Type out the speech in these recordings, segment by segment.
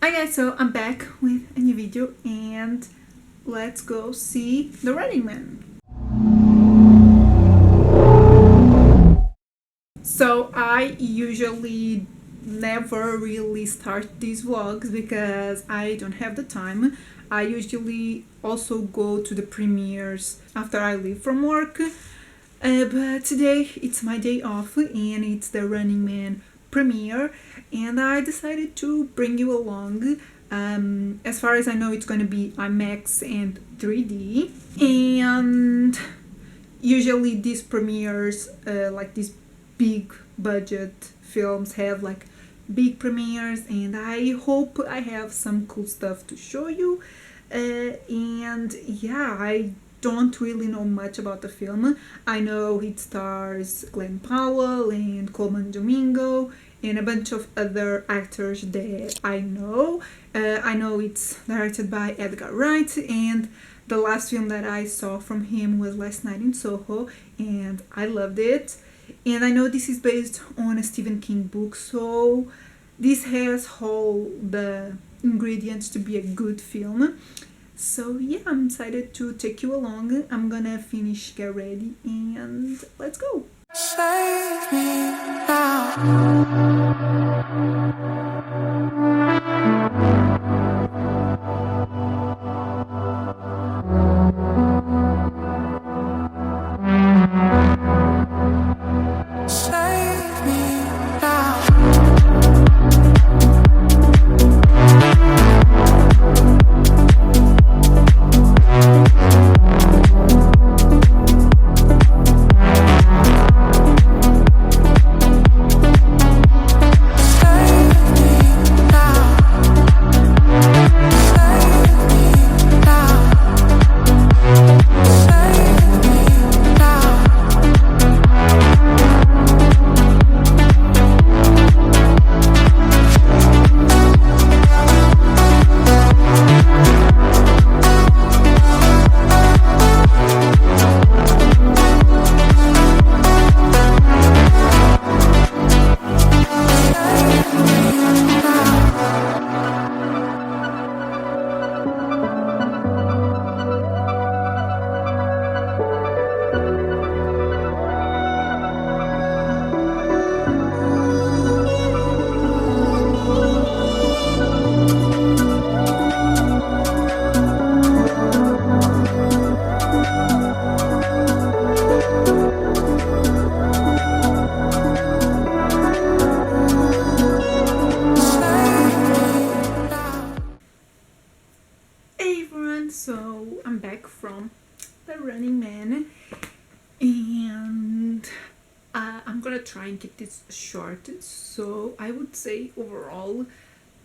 Hi guys, so I'm back with a new video and let's go see The Running Man. So I usually never really start these vlogs because I don't have the time. I usually also go to the premieres after I leave from work. But today it's my day off and it's the Running Man premiere, and I decided to bring you along. As far as I know, it's going to be IMAX and 3D, and usually these premieres, like these big budget films, have like big premieres, and I hope I have some cool stuff to show you. And yeah, I don't really know much about the film. I know it stars Glenn Powell and Coleman Domingo and a bunch of other actors that I know. I know it's directed by Edgar Wright, and the last film that I saw from him was Last Night in Soho, and I loved it. And I know this is based on a Stephen King book, so this has all the ingredients to be a good film. So yeah, I'm excited to take you along. I'm gonna finish, get ready, and let's go. Save me So I'm back from The Running Man, and I'm gonna try and keep this short. So I would say overall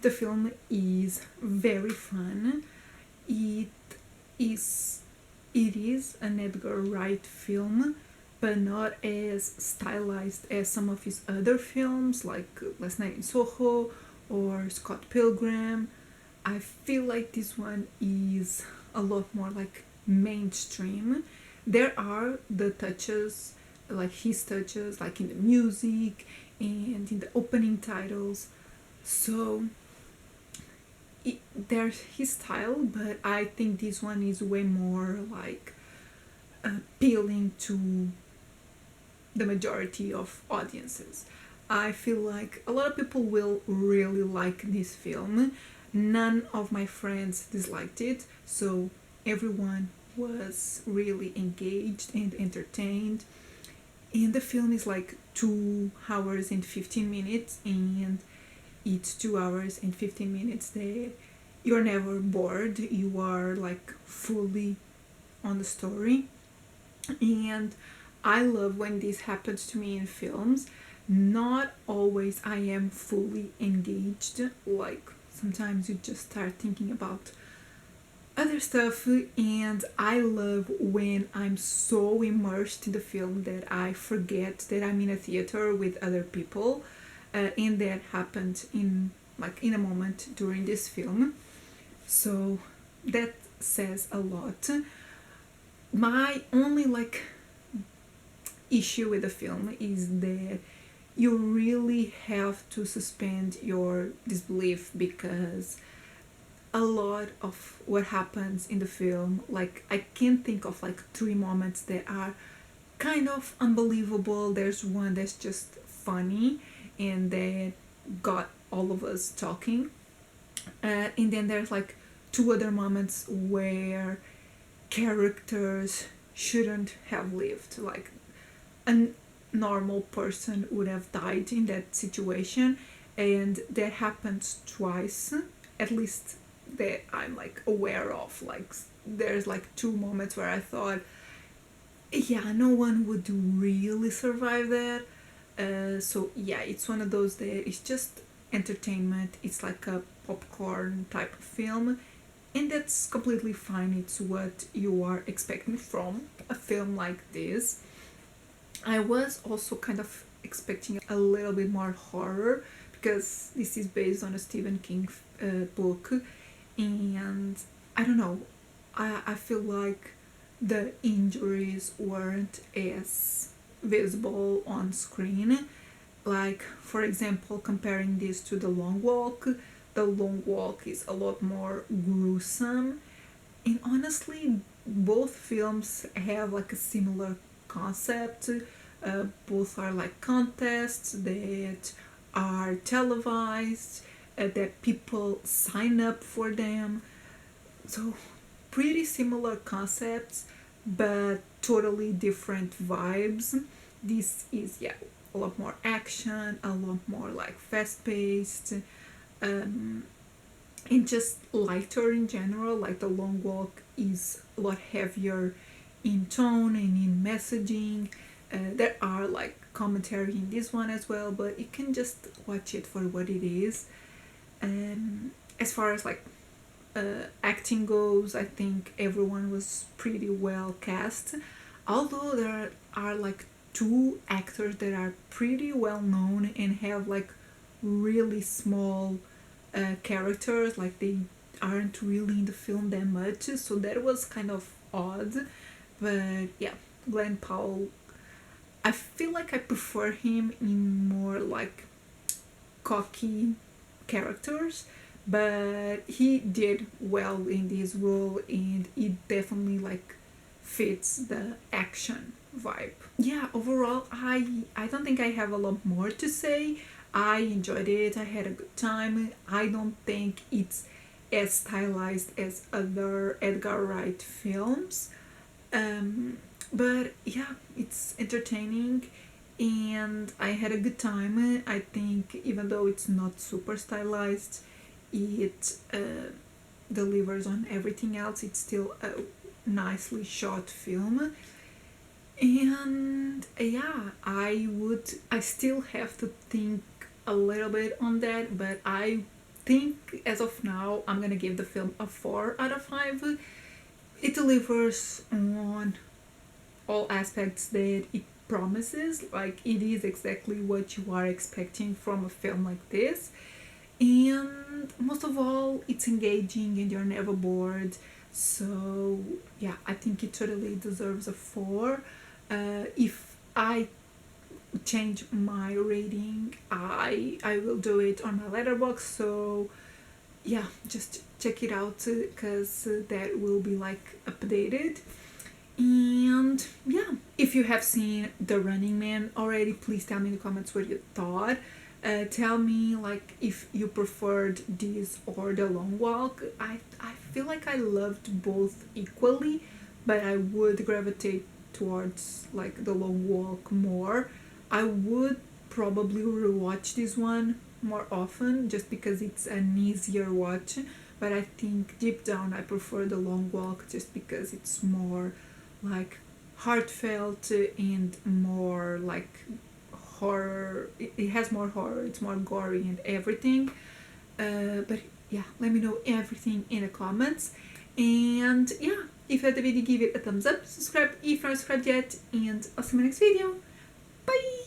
the film is very fun. It is an Edgar Wright film, but not as stylized as some of his other films like Last Night in Soho or Scott Pilgrim. I feel like this one is a lot more like mainstream. There are the touches, like his touches, like in the music and in the opening titles. So there's his style, but I think this one is way more like appealing to the majority of audiences. I feel like a lot of people will really like this film. None of my friends disliked it, so everyone was really engaged and entertained. And the film is like 2 hours and 15 minutes, and it's 2 hours and 15 minutes that you're never bored. You are like fully on the story. And I love when this happens to me in films. Not always I am fully engaged, like sometimes you just start thinking about other stuff, and I love when I'm so immersed in the film that I forget that I'm in a theater with other people, and that happened in a moment during this film. So that says a lot. My only issue with the film is that you really have to suspend your disbelief, because a lot of what happens in the film, like I can think of like three moments that are kind of unbelievable. There's one that's just funny and that got all of us talking, and then there's like two other moments where characters shouldn't have lived. Like a normal person would have died in that situation, and that happens twice, at least that I'm like aware of. Like there's like two moments where I thought, yeah, no one would really survive that. So yeah, it's one of those that it's just entertainment. It's like a popcorn type of film, and that's completely fine. It's what you are expecting from a film like this. I was also kind of expecting a little bit more horror, because this is based on a Stephen King book, and I don't know, I feel like the injuries weren't as visible on screen. Like, for example, comparing this to The Long Walk is a lot more gruesome. And honestly, both films have like a similar concept. Both are like contests that are televised, that people sign up for them. So, pretty similar concepts, but totally different vibes. This is, yeah, a lot more action, a lot more like fast paced, um, and just lighter in general. Like The Long Walk is a lot heavier in tone and in messaging. There are like commentary in this one as well, but you can just watch it for what it is. As far as like acting goes, I think everyone was pretty well cast. Although there are like two actors that are pretty well known and have like really small characters, like they aren't really in the film that much, so that was kind of odd. But yeah, Glenn Powell, I feel like I prefer him in more like cocky characters, but he did well in this role, and it definitely like fits the action vibe. Yeah, overall, I don't think I have a lot more to say. I enjoyed it. I had a good time. I don't think it's as stylized as other Edgar Wright films. But yeah, it's entertaining and I had a good time. I think even though it's not super stylized, it delivers on everything else. It's still a nicely shot film. And yeah, I still have to think a little bit on that, but I think as of now, I'm gonna give the film a 4 out of 5. It delivers on all aspects that it promises. Like, it is exactly what you are expecting from a film like this. And most of all, it's engaging and you're never bored. So yeah, I think it totally deserves a 4. If I change my rating, I will do it on my letterbox. So yeah, just check it out because that will be like updated. And yeah, if you have seen The Running Man already, please tell me in the comments what you thought. Tell me like if you preferred this or The Long Walk. I feel like I loved both equally, but I would gravitate towards like The Long Walk more. I would probably rewatch this one more often just because it's an easier watch, but I think deep down I prefer The Long Walk just because it's more like heartfelt and more like horror. It has more horror, it's more gory and everything. But yeah, let me know everything in the comments. And yeah, if you liked the video, give it a thumbs up, subscribe if you're not subscribed yet, and I'll see you in my next video. Bye!